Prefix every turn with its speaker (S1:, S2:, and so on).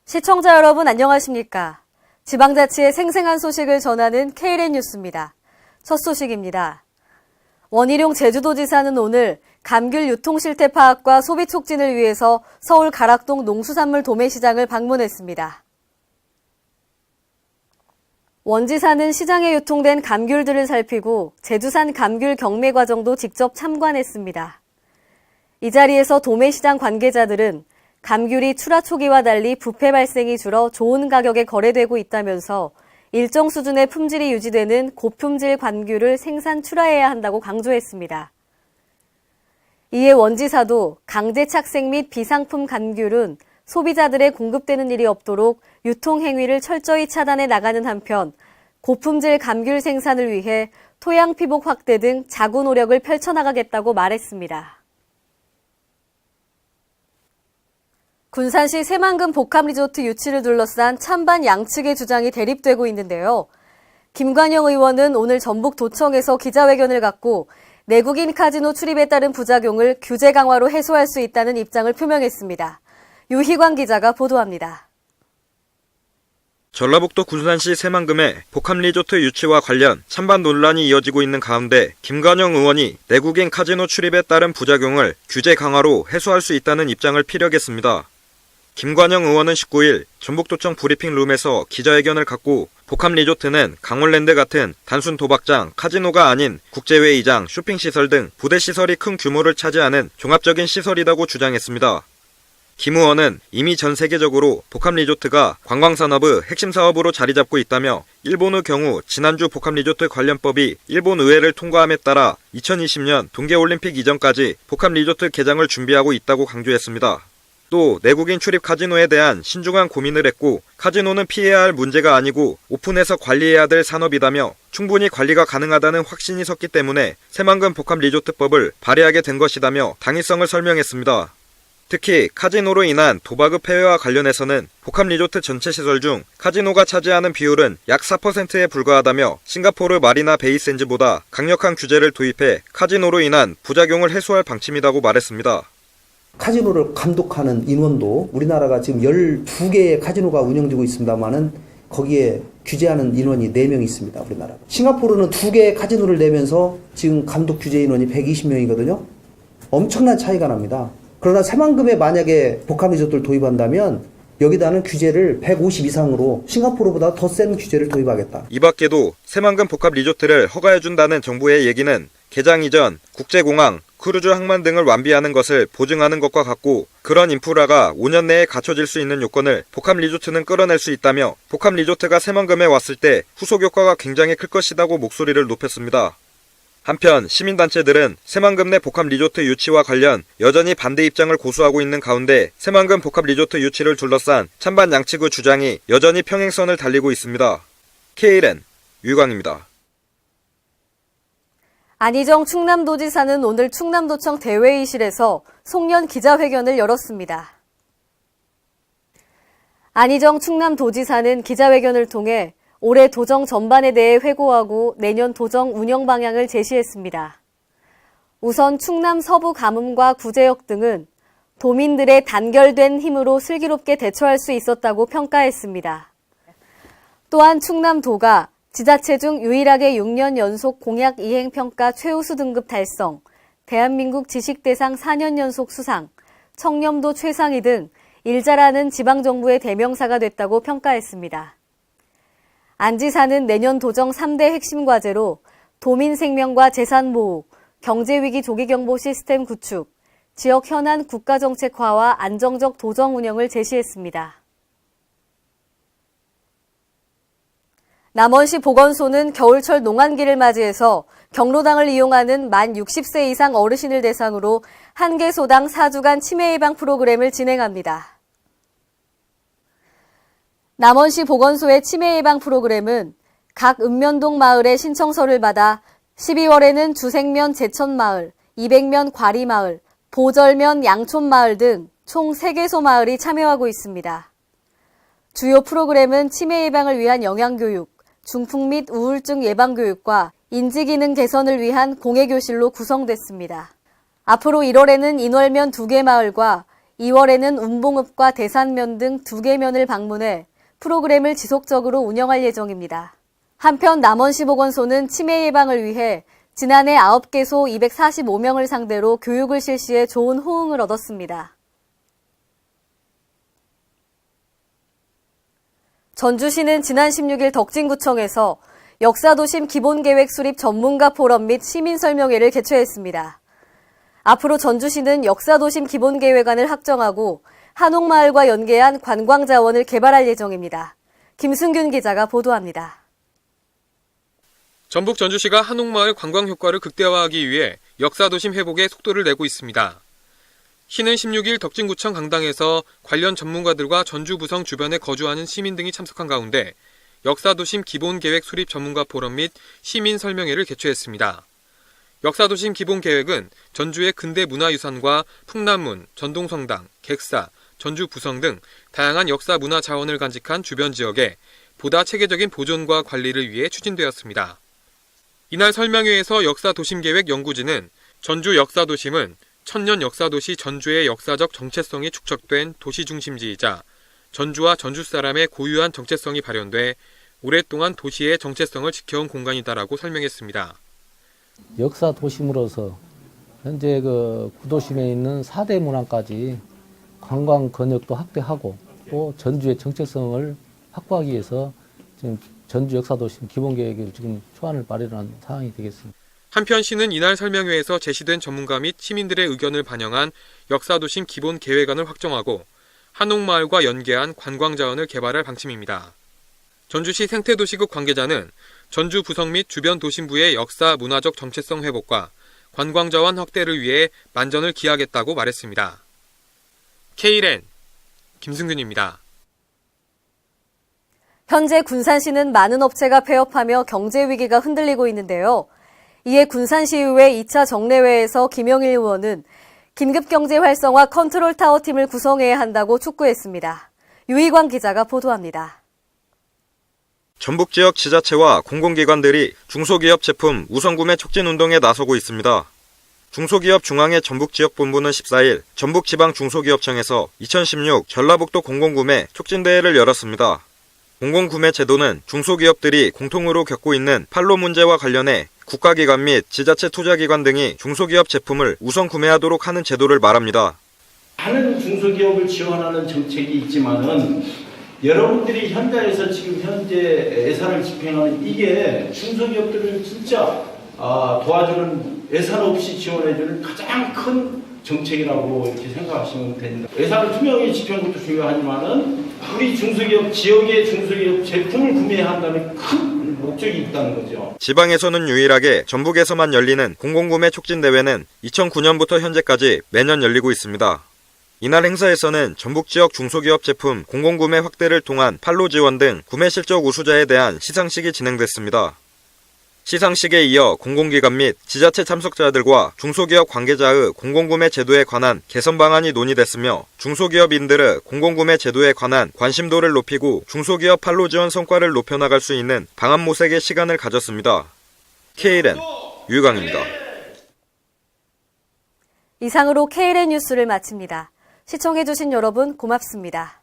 S1: 시청자 여러분 안녕하십니까? 지방자치의 생생한 소식을 전하는 KLN 뉴스입니다. 첫 소식입니다. 원희룡 제주도지사는 오늘 감귤 유통실태 파악과 소비 촉진을 위해서 서울 가락동 농수산물 도매시장을 방문했습니다. 원 지사는 시장에 유통된 감귤들을 살피고 제주산 감귤 경매 과정도 직접 참관했습니다. 이 자리에서 도매시장 관계자들은 감귤이 출하 초기와 달리 부패 발생이 줄어 좋은 가격에 거래되고 있다면서 일정 수준의 품질이 유지되는 고품질 감귤을 생산 출하해야 한다고 강조했습니다. 이에 원 지사도 강제 착색 및 비상품 감귤은 소비자들에 공급되는 일이 없도록 유통 행위를 철저히 차단해 나가는 한편 고품질 감귤 생산을 위해 토양 피복 확대 등 자구 노력을 펼쳐나가겠다고 말했습니다. 군산시 새만금 복합리조트 유치를 둘러싼 찬반 양측의 주장이 대립되고 있는데요. 김관영 의원은 오늘 전북도청에서 기자회견을 갖고 내국인 카지노 출입에 따른 부작용을 규제 강화로 해소할 수 있다는 입장을 표명했습니다. 유희광 기자가 보도합니다.
S2: 전라북도 군산시 새만금의 복합리조트 유치와 관련 찬반 논란이 이어지고 있는 가운데 김관영 의원이 내국인 카지노 출입에 따른 부작용을 규제 강화로 해소할 수 있다는 입장을 피력했습니다. 김관영 의원은 19일 전북도청 브리핑룸에서 기자회견을 갖고 복합리조트는 강원랜드 같은 단순 도박장, 카지노가 아닌 국제회의장, 쇼핑시설 등 부대시설이 큰 규모를 차지하는 종합적인 시설이라고 주장했습니다. 김 의원은 이미 전 세계적으로 복합리조트가 관광산업의 핵심 사업으로 자리 잡고 있다며 일본의 경우 지난주 복합리조트 관련법이 일본 의회를 통과함에 따라 2020년 동계올림픽 이전까지 복합리조트 개장을 준비하고 있다고 강조했습니다. 또 내국인 출입 카지노에 대한 신중한 고민을 했고 카지노는 피해야 할 문제가 아니고 오픈해서 관리해야 될 산업이다며 충분히 관리가 가능하다는 확신이 섰기 때문에 새만금 복합리조트법을 발의하게 된 것이다며 당위성을 설명했습니다. 특히 카지노로 인한 도박의 폐해와 관련해서는 복합리조트 전체 시설 중 카지노가 차지하는 비율은 약 4%에 불과하다며 싱가포르 마리나 베이샌즈보다 강력한 규제를 도입해 카지노로 인한 부작용을 해소할 방침이라고 말했습니다.
S3: 카지노를 감독하는 인원도 우리나라가 지금 12개의 카지노가 운영되고 있습니다만은 거기에 규제하는 인원이 4명 있습니다. 우리나라가. 싱가포르는 2개의 카지노를 내면서 지금 감독 규제 인원이 120명이거든요. 엄청난 차이가 납니다. 그러나 새만금에 만약에 복합리조트를 도입한다면 여기다는 규제를 150 이상으로 싱가포르보다 더 센 규제를 도입하겠다.
S2: 이 밖에도 새만금 복합리조트를 허가해준다는 정부의 얘기는 개장 이전 국제공항, 크루즈 항만 등을 완비하는 것을 보증하는 것과 같고 그런 인프라가 5년 내에 갖춰질 수 있는 요건을 복합리조트는 끌어낼 수 있다며 복합리조트가 새만금에 왔을 때 후속 효과가 굉장히 클 것이라고 목소리를 높였습니다. 한편 시민단체들은 새만금 내 복합리조트 유치와 관련 여전히 반대 입장을 고수하고 있는 가운데 새만금 복합리조트 유치를 둘러싼 찬반 양측의 주장이 여전히 평행선을 달리고 있습니다. KLN 유희광입니다.
S1: 안희정 충남도지사는 오늘 충남도청 대회의실에서 송년 기자회견을 열었습니다. 안희정 충남도지사는 기자회견을 통해 올해 도정 전반에 대해 회고하고 내년 도정 운영 방향을 제시했습니다. 우선 충남 서부 가뭄과 구제역 등은 도민들의 단결된 힘으로 슬기롭게 대처할 수 있었다고 평가했습니다. 또한 충남도가 지자체 중 유일하게 6년 연속 공약 이행 평가 최우수 등급 달성, 대한민국 지식대상 4년 연속 수상, 청렴도 최상위 등 일 잘하는 지방정부의 대명사가 됐다고 평가했습니다. 안 지사는 내년 도정 3대 핵심 과제로 도민 생명과 재산 보호, 경제위기 조기경보 시스템 구축, 지역 현안 국가정책화와 안정적 도정 운영을 제시했습니다. 남원시 보건소는 겨울철 농한기를 맞이해서 경로당을 이용하는 만 60세 이상 어르신을 대상으로 1개소당 4주간 치매 예방 프로그램을 진행합니다. 남원시 보건소의 치매 예방 프로그램은 각 읍면동 마을에 신청서를 받아 12월에는 주생면 제천마을, 200면 과리마을, 보절면 양촌마을 등 총 3개소 마을이 참여하고 있습니다. 주요 프로그램은 치매 예방을 위한 영양교육, 중풍 및 우울증 예방교육과 인지기능 개선을 위한 공예교실로 구성됐습니다. 앞으로 1월에는 인월면 2개 마을과 2월에는 운봉읍과 대산면 등 2개 면을 방문해 프로그램을 지속적으로 운영할 예정입니다. 한편 남원시보건소는 치매 예방을 위해 지난해 9개소 245명을 상대로 교육을 실시해 좋은 호응을 얻었습니다. 전주시는 지난 16일 덕진구청에서 역사도심 기본계획 수립 전문가 포럼 및 시민설명회를 개최했습니다. 앞으로 전주시는 역사도심 기본계획안을 확정하고 한옥마을과 연계한 관광자원을 개발할 예정입니다. 김승균 기자가 보도합니다.
S4: 전북 전주시가 한옥마을 관광 효과를 극대화하기 위해 역사도심 회복에 속도를 내고 있습니다. 시는 16일 덕진구청 강당에서 관련 전문가들과 전주부성 주변에 거주하는 시민 등이 참석한 가운데 역사도심 기본계획 수립 전문가 포럼 및 시민 설명회를 개최했습니다. 역사도심 기본계획은 전주의 근대 문화유산과 풍남문, 전동성당, 객사, 전주부성 등 다양한 역사 문화 자원을 간직한 주변 지역에 보다 체계적인 보존과 관리를 위해 추진되었습니다. 이날 설명회에서 역사도심계획 연구진은 전주 역사도심은 천년 역사도시 전주의 역사적 정체성이 축적된 도시중심지이자 전주와 전주 사람의 고유한 정체성이 발현돼 오랫동안 도시의 정체성을 지켜온 공간이다라고 설명했습니다.
S5: 역사 도심으로서 현재 구도심에 있는 4대 문화까지 관광 권역도 확대하고 또 전주의 정체성을 확보하기 위해서 지금 전주 역사도심 기본계획을 지금 초안을 마련한 상황이 되겠습니다.
S4: 한편 시는 이날 설명회에서 제시된 전문가 및 시민들의 의견을 반영한 역사도심 기본계획안을 확정하고 한옥마을과 연계한 관광자원을 개발할 방침입니다. 전주시 생태도시국 관계자는 전주 부성 및 주변 도심부의 역사 문화적 정체성 회복과 관광자원 확대를 위해 만전을 기하겠다고 말했습니다. K랜 김승균입니다.
S1: 현재 군산시는 많은 업체가 폐업하며 경제 위기가 흔들리고 있는데요. 이에 군산시의회 2차 정례회에서 김영일 의원은 긴급경제 활성화 컨트롤타워 팀을 구성해야 한다고 촉구했습니다. 유희광 기자가 보도합니다.
S2: 전북 지역 지자체와 공공기관들이 중소기업 제품 우선구매 촉진운동에 나서고 있습니다. 중소기업 중앙회 전북지역본부는 14일 전북지방중소기업청에서 2016 전라북도 공공구매 촉진대회를 열었습니다. 공공구매 제도는 중소기업들이 공통으로 겪고 있는 판로 문제와 관련해 국가기관 및 지자체 투자기관 등이 중소기업 제품을 우선 구매하도록 하는 제도를 말합니다.
S6: 많은 중소기업을 지원하는 정책이 있지만은 여러분들이 현장에서 지금 현재 예산을 집행하는 이게 중소기업들을 진짜 도와주는 예산 없이 지원해주는 가장 큰 정책이라고 이렇게 생각하시면 됩니다. 예산을 투명히 집행한 것도 중요하지만은 우리 중소기업 지역의 중소기업 제품을 구매해야 한다는 큰 목적이 있다는 거죠.
S2: 지방에서는 유일하게 전북에서만 열리는 공공구매 촉진대회는 2009년부터 현재까지 매년 열리고 있습니다. 이날 행사에서는 전북 지역 중소기업 제품 공공구매 확대를 통한 판로 지원 등 구매 실적 우수자에 대한 시상식이 진행됐습니다. 시상식에 이어 공공기관 및 지자체 참석자들과 중소기업 관계자의 공공구매 제도에 관한 개선 방안이 논의됐으며 중소기업인들의 공공구매 제도에 관한 관심도를 높이고 중소기업 판로 지원 성과를 높여나갈 수 있는 방안 모색의 시간을 가졌습니다. K랜 유희광입니다.
S1: 이상으로 K랜 뉴스를 마칩니다. 시청해주신 여러분 고맙습니다.